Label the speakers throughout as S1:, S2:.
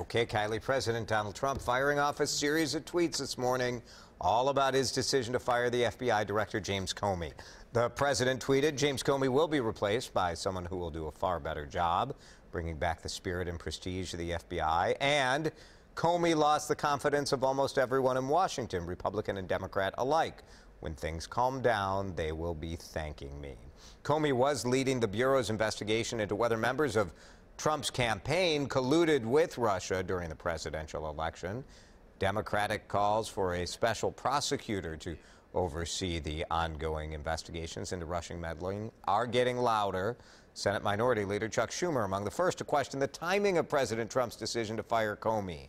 S1: Okay, Kylie, President Donald Trump firing off a series of tweets this morning, all about his decision to fire the FBI Director James Comey. The president tweeted, James Comey will be replaced by someone who will do a far better job, bringing back the spirit and prestige of the FBI. And Comey lost the confidence of almost everyone in Washington, Republican and Democrat alike. When things calm down, they will be thanking me. Comey was leading the Bureau's investigation into whether members of Trump's campaign colluded with Russia during the presidential election. Democratic calls for a special prosecutor to oversee the ongoing investigations into Russian meddling are getting louder. Senate Minority Leader Chuck Schumer among the first to question the timing of President Trump's decision to fire Comey.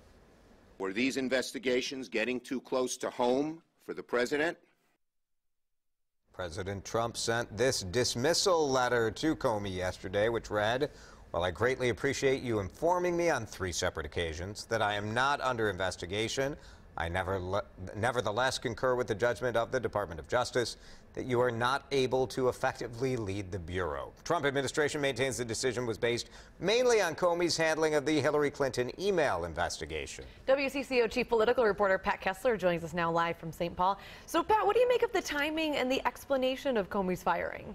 S2: Were these investigations getting too close to home for the president?
S1: President Trump sent this dismissal letter to Comey yesterday, which read, "While I greatly appreciate you informing me on 3 separate occasions that I am not under investigation, I nevertheless concur with the judgment of the Department of Justice that you are not able to effectively lead the Bureau." Trump administration maintains the decision was based mainly on Comey's handling of the Hillary Clinton email investigation.
S3: WCCO chief political reporter Pat Kessler joins us now live from St. Paul. So, Pat, what do you make of the timing and the explanation of Comey's firing?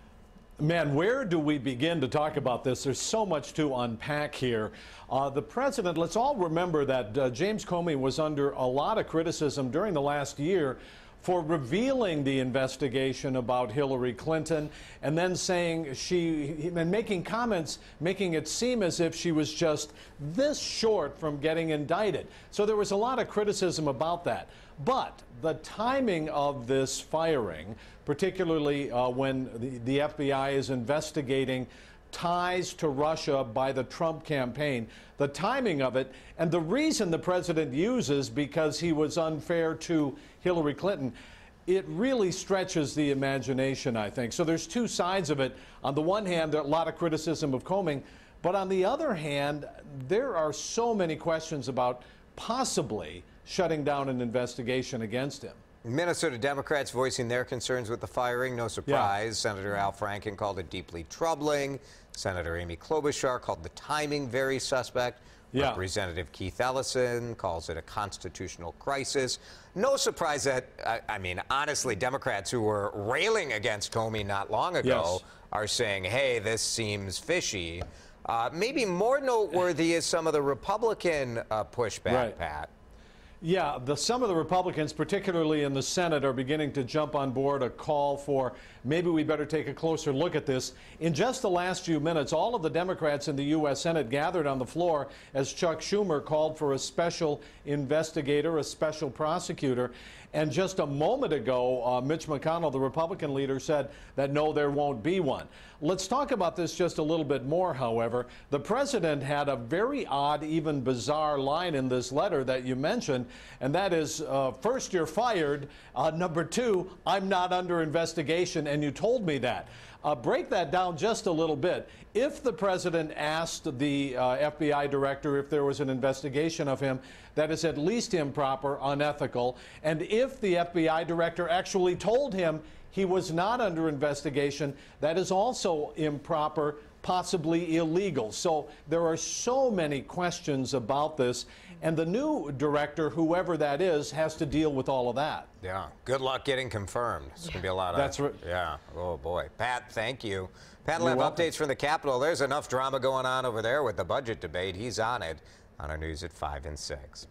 S4: Man, where do we begin to talk about this? There's so much to unpack here. The president, let's all remember that James Comey was under a lot of criticism during the last year for revealing the investigation about Hillary Clinton and then saying and making comments, making it seem as if she was just this short from getting indicted. So there was a lot of criticism about that. But the timing of this firing, particularly when the FBI is investigating ties to Russia by the Trump campaign, the timing of it, and the reason the president uses because he was unfair to Hillary Clinton, it really stretches the imagination, I think. So there's 2 sides of it. On the one hand, there are a lot of criticism of Comey, but on the other hand, there are so many questions about possibly shutting down an investigation against him.
S1: Minnesota Democrats voicing their concerns with the firing. No surprise. Yeah. Senator Al Franken called it deeply troubling. Senator Amy Klobuchar called the timing very suspect. Yeah. Representative Keith Ellison calls it a constitutional crisis. No surprise that, I mean, honestly, Democrats who were railing against Comey not long ago are saying, hey, this seems fishy. Maybe more noteworthy is some of the Republican pushback, Pat.
S4: Yeah, some of the Republicans, particularly in the Senate, are beginning to jump on board a call for maybe we better take a closer look at this. In just the last few minutes, all of the Democrats in the U.S. Senate gathered on the floor as Chuck Schumer called for a special investigator, a special prosecutor. And just a moment ago, Mitch McConnell, the Republican leader, said that no, there won't be one. Let's talk about this just a little bit more, however. The president had a very odd, even bizarre line in this letter that you mentioned, and that is, first, you're fired. Number 2, I'm not under investigation, and you told me that. Break that down just a little bit. If the president asked the FBI director if there was an investigation of him, that is at least improper, unethical. And if the FBI director actually told him he was not under investigation, that is also improper, possibly illegal. So there are so many questions about this, and the new director, whoever that is, has to deal with all of that.
S1: Yeah. Good luck getting confirmed. It's going to be a lot of...
S4: That's right.
S1: Yeah. Oh, boy. Pat, thank you. Pat will have updates from the Capitol. There's enough drama going on over there with the budget debate. He's on it on our news at 5 and 6.